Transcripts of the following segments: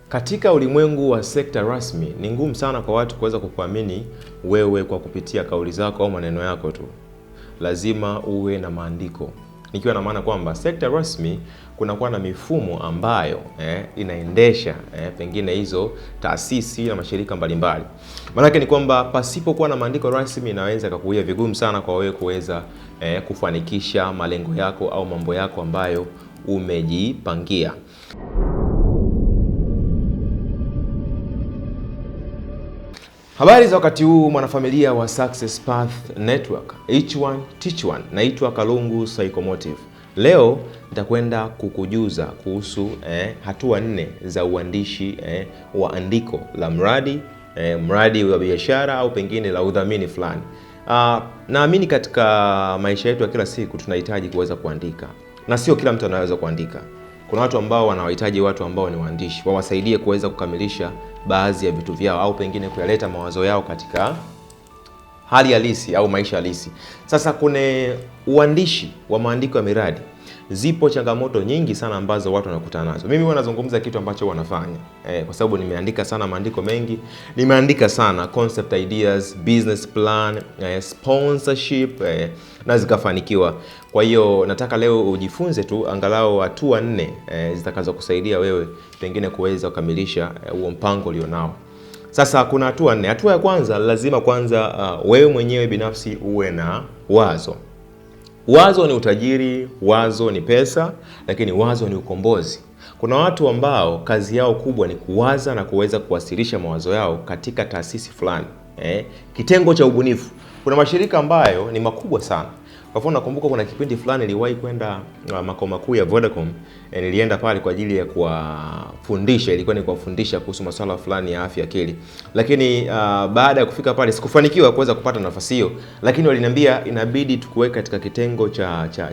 Katika ulimwengu wa sekta rasmi, ni ngumu sana kwa watu kuweza kukuamini wewe kwa kupitia kauli zako au maneno yako tu. Lazima uwe na maandiko. Nikiwa na maana kwamba sekta rasmi kunakuwa na mifumo ambayo inaendesha pengine hizo taasisi na mashirika mbalimbali. Maana ni kwamba pasipokuwa na maandiko rasmi inaweza kukuia vigumu sana kwa wewe kuweza kufanikisha malengo yako au mambo yako ambayo umejipangia. Habari za wakati huu mwanafamilia wa Success Path Network. Each one teach one. Naitwa Kalungu Psychomotive. Leo nitakwenda kukujuza kuhusu hatua 4 za uandishi wa andiko la mradi, mradi wa biashara au pengine la udhamini fulani. Naamini katika maisha yetu ya kila siku tunahitaji kuweza kuandika. Na sio kila mtu anaweza kuandika. Kuna watu ambao wanawahitaji watu ambao ni waandishi, wawasaidie kuweza kukamilisha baadhi ya vitu vyao au pengine kuyaleta mawazo yao katika hali halisi au maisha halisi. Sasa kuna uandishi wa maandiko ya miradi. Zipo changamoto nyingi sana ambazo watu wanakutana nazo. Mimi wanazungumza kitu ambacho wanafanya. Kwa sababu nimeandika sana maandiko mengi. Nimeandika sana concept ideas, business plan, sponsorship na zikafanikiwa. Kwa hiyo nataka leo ujifunze tu angalau hatua 4 zitakazo kusaidia wewe pengine kuweza kukamilisha huo mpango ulionao. Sasa kuna hatua 4. Hatua ya kwanza, lazima kwanza wewe mwenyewe binafsi uwe na wazo. Wazo ni utajiri, wazo ni pesa, lakini wazo ni ukombozi. Kuna watu ambao kazi yao kubwa ni kuwaza na kuweza kuwasilisha mawazo yao katika taasisi fulani. Kitengo cha ubunifu. Kuna mashirika ambayo ni makubwa sana. Kwa mfano nakumbuka kuna kipindi fulani niliwahi kwenda makao makuu ya Vodacom. Nilienda pale kwa ajili ya kuwafundisha, ilikuwa ni kuwafundisha kuhusu masuala fulani ya afya akili. Lakini baada ya kufika pale sikufanikiwa kuweza kupata nafasi hiyo, lakini waliniambia inabidi tukuweke katika kitengo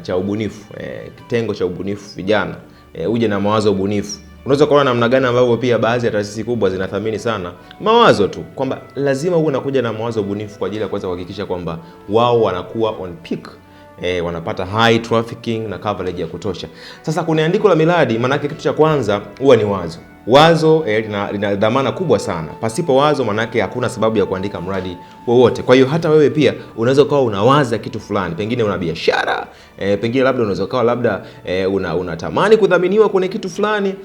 cha ubunifu, kitengo cha ubunifu vijana, uje na mawazo ubunifu. Unaweza kuona namna gani ambavyo pia baadhi ya taasisi kubwa zinathamini sana mawazo tu, kwamba lazima uwe unakuja na mawazo ubunifu kwa ajili ya kuweza kuhakikisha kwamba wao wanakuwa on peak, wanapata high trafficking na coverage ya kutosha. Sasa kuna andiko la miradi, maana yake kitu cha kwanza huwa ni wazo. Wazo lina dhamana kubwa sana. Pasipo wazo maana yake hakuna sababu ya kuandika mradi wowote. Kwa hiyo hata wewe pia unaweza kuwa unawaza kitu fulani. Pengine una biashara, pengine labda unaweza kuwa labda unatamani kudhaminiwa kwenye kitu fulani,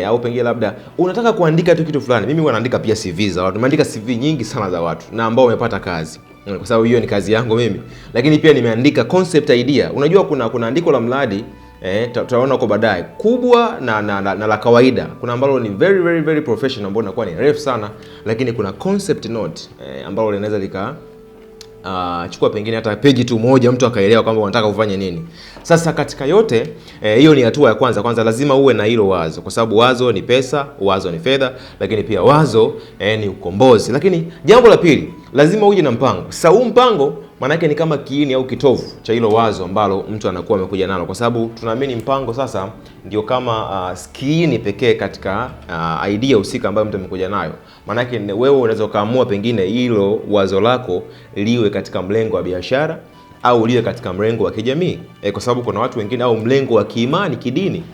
au pengine labda unataka kuandika tu kitu fulani. Mimi naandika pia CV za watu. Nimeandika CV nyingi sana za watu na ambao wamepata kazi. Kwa sababu hiyo ni kazi yangu mimi. Lakini pia nimeandika concept idea. Unajua kuna andiko la mradi tutaona kwa baadaye kubwa na la kawaida. Kuna ambalo ni very very very professional ambalo linakuwa ni refu sana, lakini kuna concept note ambalo linaweza lika chukua pengine hata page tu moja mtu akaelewa kwamba unataka ufanye nini. Sasa katika yote hiyo ni hatua ya kwanza. Kwanza lazima uwe na hilo wazo, kwa sababu wazo ni pesa, wazo ni fedha, lakini pia wazo ni ukombozi. Lakini jambo la pili, lazima uje na mpango. Sasa huu mpango maana yake ni kama kiini au kitovu cha hilo wazo ambalo mtu anakuwa amekuja nalo, kwa sababu tunaamini mpango sasa ndio kama kiini pekee katika idea husika ambayo mtu amekuja nayo. Maana yake wewe unaweza kaamua pengine hilo wazo lako liwe katika mlengo wa biashara au liwe katika mlengo wa kijamii, kwa sababu kuna watu wengine, au mlengo wa kiimani, kidini,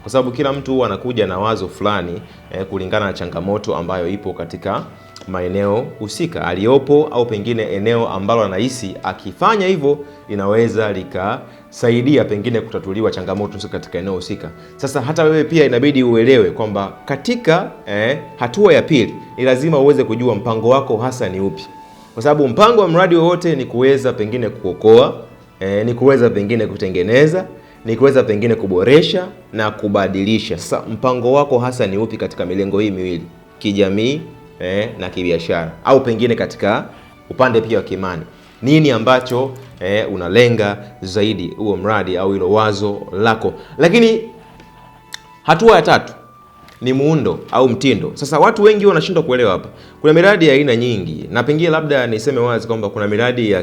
kwa sababu kila mtu huwa anakuja na wazo fulani kulingana na changamoto ambayo ipo katika maeneo husika aliyopo, au pengine eneo ambalo anahisi akifanya hivyo inaweza likasaidia pengine kutatuliwa changamoto katika eneo husika. Sasa hata wewe pia inabidi uelewe kwamba katika hatua ya pili ni lazima uweze kujua mpango wako hasa ni upi, kwa sababu mpango wa mradi wowote ni kuweza pengine kuokoa, ni kuweza pengine kutengeneza, ni kuweza pengine kuboresha na kubadilisha. Sasa mpango wako hasa ni upi katika milengo hii miwili, kijamii na kibiashara, au pengine katika upande pia wa kiimani? Nini ambacho unalenga zaidi huo mradi au hilo wazo lako? Lakini hatua ya tatu ni muundo au mtindo. Sasa watu wengi wanashindwa kuelewa hapa. Kuna miradi ya aina nyingi, na pengine labda niseme wazi kwamba kuna miradi ya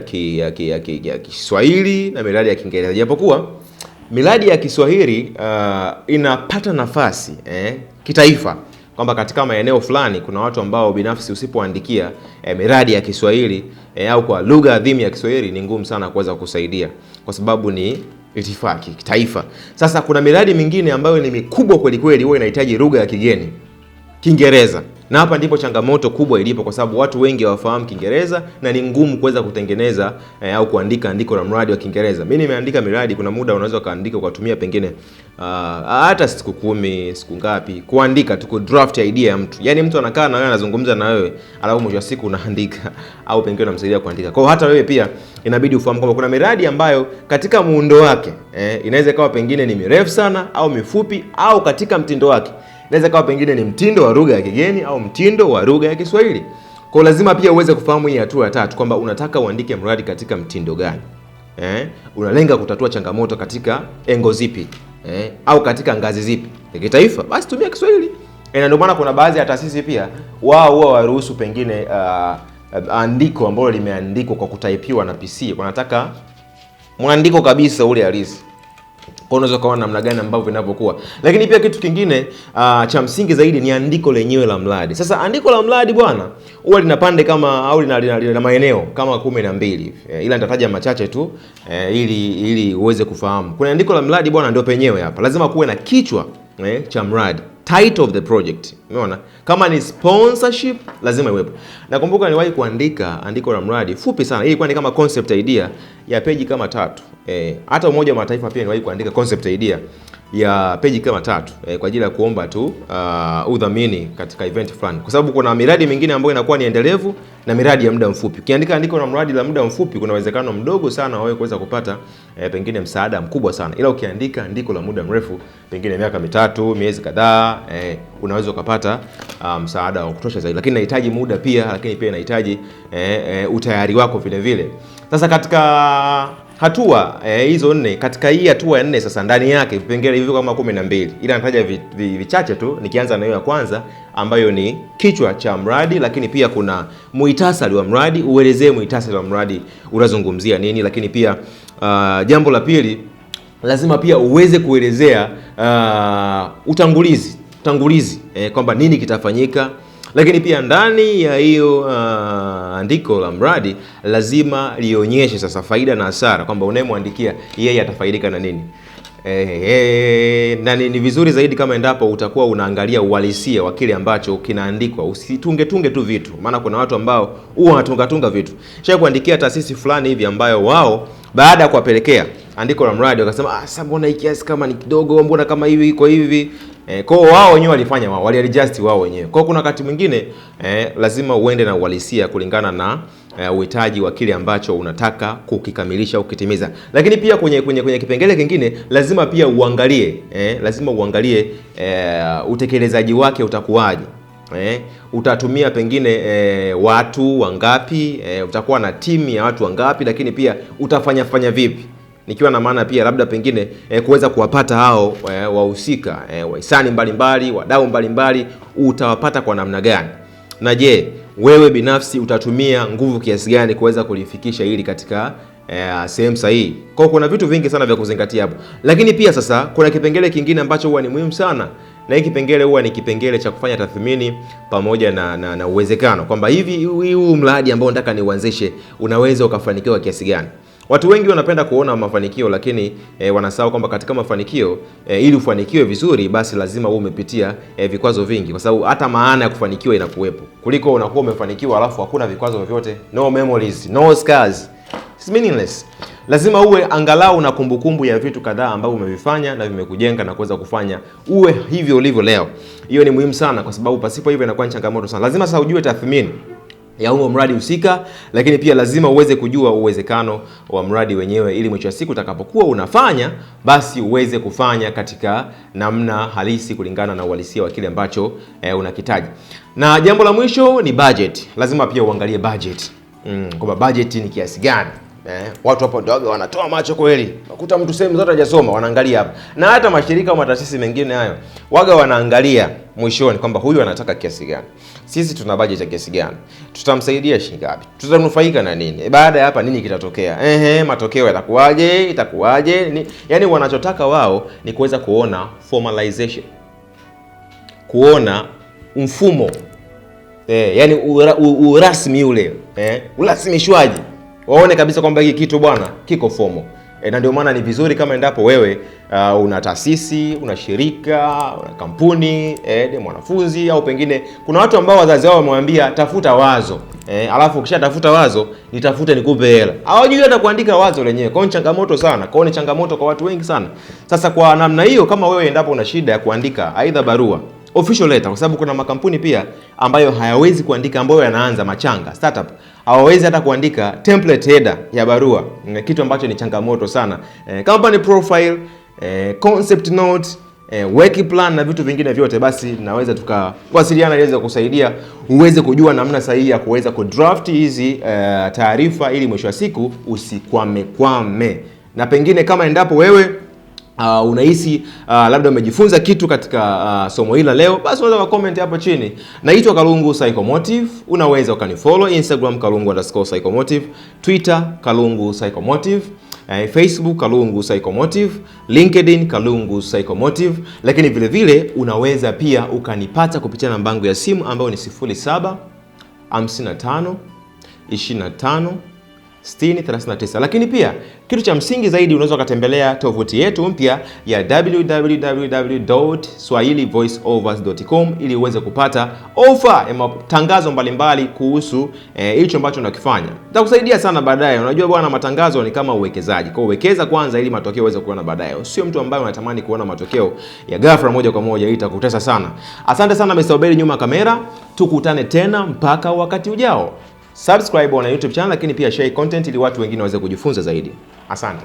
Kiswahili na miradi ya Kiingereza. Japokuwa miradi ya Kiswahili inapata nafasi kitaifa, kwamba katika maeneo fulani kuna watu ambao binafsi usipoandikia miradi ya Kiswahili au kwa lugha adhimu ya Kiswahili ni ngumu sana kuweza kusaidia, kwa sababu ni itifaki kitaifa. Sasa kuna miradi mingine ambayo ni mikubwa kweli kweli, huwa inahitaji lugha ya kigeni. Kiingereza. Na hapa ndipo changamoto kubwa ilipo, kwa sababu watu wengi hawafahamu Kiingereza na ni ngumu kuweza kutengeneza au kuandika andiko la mradi wa Kiingereza. Mimi nimeandika miradi, kuna muda unaweza kaandika kwa kutumia pengine hata siku 10, siku ngapi kuandika tu, ku draft idea ya mtu. Yaani mtu anakaa na wewe anazungumza na wewe, alafu mwisho wa siku unaandika au pengine unamsaidia kuandika. Kwa hiyo hata wewe pia inabidi ufahamu kwamba kuna miradi ambayo katika muundo wake inaweza ikawa pengine ni mirefu sana au mifupi, au katika mtindo wake inaweza kawa pengine ni mtindo wa lugha ya kigeni au mtindo wa lugha ya Kiswahili. Kwa lazima pia uweze kufahamu hii hatua ya tatu, kwamba unataka uandike mradi katika mtindo gani. Unalenga kutatua changamoto katika engo zipi, au katika ngazi zipi ya kitaifa, basi tumia Kiswahili. Na ndio maana kuna baadhi ya taasisi pia wao huwa waruhusu pengine andiko ambalo limeandikwa kwa kutaipiwa na PC. Wanataka mwandiko kabisa ule halisi. Kwa unaweza kuona namna gani ambavyo vinavyokuwa. Lakini pia kitu kingine cha msingi zaidi ni andiko lenyewe la mradi. Sasa andiko la mradi bwana huwa lina pande kama au lina maeneo kama 12 hivi. Ila nitataja machache tu ili uweze kufahamu. Kuna andiko la mradi bwana, ndio penyewe hapa. Lazima kuwe na kichwa cha mradi, title of the project. Umeona? Kama ni sponsorship lazima iwepo. Nakumbuka niliwahi kuandika andiko la mradi fupi sana. Hii ilikuwa ni kama concept idea ya peji kama 3. Hata Umoja wa Mataifa pia niliwahi kuandika concept idea ya peji kama 3 kwa ajili ya kuomba tu udhamini katika event fulani, kwa sababu kuna miradi mingine ambayo inakuwa ni endelevu na miradi ya muda mfupi. Ukiandika andiko la mradi la muda mfupi, kuna uwezekano mdogo sana wewe kuweza kupata pengine msaada mkubwa sana, ila ukiandika andiko la muda mrefu, pengine miaka 3, miezi kadhaa, unaweza ukapata msaada wa kutosha zaidi. Lakini inahitaji muda pia, lakini pia inahitaji utayari wako vile vile. Sasa katika hatua hizo 4, katika hii hatua ya 4 sasa ndani yake vipengele hivyo kama 12, ila nataja vichache tu, nikianza na hiyo ya kwanza ambayo ni kichwa cha mradi. Lakini pia kuna muhtasari wa mradi, uelezee muhtasari wa mradi unazungumzia nini. Lakini pia jambo la pili, lazima pia uweze kuelezea utangulizi kwamba nini kitafanyika. Lakini pia ndani ya hiyo andiko la mradi lazima lionyeshe sasa faida na hasara, kwamba unayemwandikia yeye atafaidika na nini. Na ni vizuri zaidi kama endapo utakuwa unaangalia uhalisia wa kile ambacho kinaandikwa. Usitunge tu vitu, maana kuna watu ambao huwa wanatunga vitu. Shaka kuandikia taasisi fulani hivi ambayo wao baada ya kuwapelekea andiko la mradi wakasema sasa mbona hiki kiasi kama ni kidogo, mbona kama hivi iko hivi. Kwa wao wenyewe walifanya waliadjust wao wenyewe. Kwa kuna wakati mwingine lazima uende na uhalisia kulingana na uhitaji wa kile ambacho unataka kukikamilisha au kukitimiza. Lakini pia kwenye kipengele kingine lazima pia uangalie utekelezaji wake utakuwaje. Utatumia pengine watu wangapi, utakuwa na timu ya watu wangapi, lakini pia utafanya vipi. Nikiwa na maana pia labda pengine kuweza kuwapata hao wahusika, wahisani mbalimbali, wadau mbalimbali, utawapata kwa namna gani? Na je, wewe binafsi utatumia nguvu kiasi gani kuweza kulifikisha hili katika sehemu sahihi? Kwa kuna vitu vingi sana vya kuzingatia hapo. Lakini pia sasa kuna kipengele kingine ambacho huwa ni muhimu sana, na hiki kipengele huwa ni kipengele cha kufanya tathmini pamoja na uwezekano, kwamba huu mradi ambao nataka niuanzishe unaweza ukafanikiwa kiasi gani. Watu wengi wanapenda kuona mafanikio, lakini wanasahau kwamba katika mafanikio ili ufanikiwe vizuri, basi lazima uwe umepitia vikwazo vingi, kwa sababu hata maana ya kufanikiwa inakuwepo, kuliko unakuwa umefanikiwa alafu hakuna vikwazo vyovyote, no memories, no scars, it's meaningless. Lazima uwe angalau na kumbukumbu ya vitu kadhaa ambavyo umevifanya na vimekujenga na kuweza kufanya uwe hivyo ulivyo leo. Hiyo ni muhimu sana, kwa sababu pasipo hivyo inakuwa ni changamoto sana. Lazima sasa ujue tathmini ya huo mradi husika, lakini pia lazima uweze kujua uwezekano wa mradi wenyewe, ili mwisho wa siku utakapokuwa unafanya basi uweze kufanya katika namna halisi kulingana na uhalisia wa kile ambacho unakitaji. Na jambo la mwisho ni budget. Lazima pia uangalie budget. Kwamba budget ni kiasi gani. Watu hapo ndio wanatoa macho kweli. Nakuta mtu sehemu zote hajasoma wanaangalia hapa. Na hata mashirika au mataasisi mengine hayo waga wanaangalia mwishoni kwamba huyu anataka kiasi gani. Sisi tuna budget ya kiasi gani? Tutamsaidia shilingi ngapi? Tutanufaika na nini? Baada ya hapa nini kitatokea? Matokeo yatakuwaje? Itakuwaje? Yaani wanachotaka wao ni kuweza kuona formalization. Kuona mfumo. Yaani urasmi ule, urasimishwaji. Waone kabisa kwamba hiki kitu bwana kiko fomo. Na ndio maana ni vizuri kama endapo wewe una taasisi, una shirika, una kampuni, ni mwanafunzi au pengine kuna watu ambao wazazi wao wamewambia tafuta wazo. Alafu ukishatafuta wazo, nitafute nikupe hela. Hawajui hata kuandika wazo lenyewe. Kwa hiyo changamoto sana. Kwa hiyo ni changamoto kwa watu wengi sana. Sasa kwa namna hiyo, kama wewe endapo una shida ya kuandika aidha barua, official letter, kwa sababu kuna makampuni pia ambayo hayawezi kuandika, ambayo yanaanza machanga, startup, hawawezi hata kuandika template header ya barua, kitu ambacho ni changamoto sana. Company profile, concept note, work plan na vitu vingine vyote, basi naweza tukawasiliana ili kusaidia uweze kujua namna sahihi ya kuweza kudraft hizi taarifa, ili mwisho wa siku usikwame. Na pengine kama endapo wewe unahisi labda umejifunza kitu katika somo hili leo, basi unaweza comment hapo chini. Naitwa Kalungu Psychomotive. Unaweza ukanifollow Instagram Kalungu_Psychomotive, Twitter Kalungu Psychomotive, Facebook Kalungu Psychomotive, LinkedIn Kalungu Psychomotive. Lakini vile vile unaweza pia ukanipata kupitia namba yangu ya simu ambayo ni 07 55 25 6039. Lakini pia kitu cha msingi zaidi, unaweza kutembelea tovuti yetu mpya ya www.swahilivoiceovers.com ili uweze kupata ofa ya matangazo mbalimbali kuhusu hicho ambacho unakifanya. Itakusaidia sana baadaye. Unajua bwana, matangazo ni kama uwekezaji. Kwa uwekeza kwanza ili matokeo uweze kuona baadaye. Sio mtu ambaye unatamani kuona matokeo ya ghafla moja kwa moja, itakutesa sana. Asante sana Mr. Obeli nyuma kamera. Tukutane tena mpaka wakati ujao. Subscribe on YouTube channel, lakini pia share content ili watu wengine waweze kujifunza zaidi. Asante.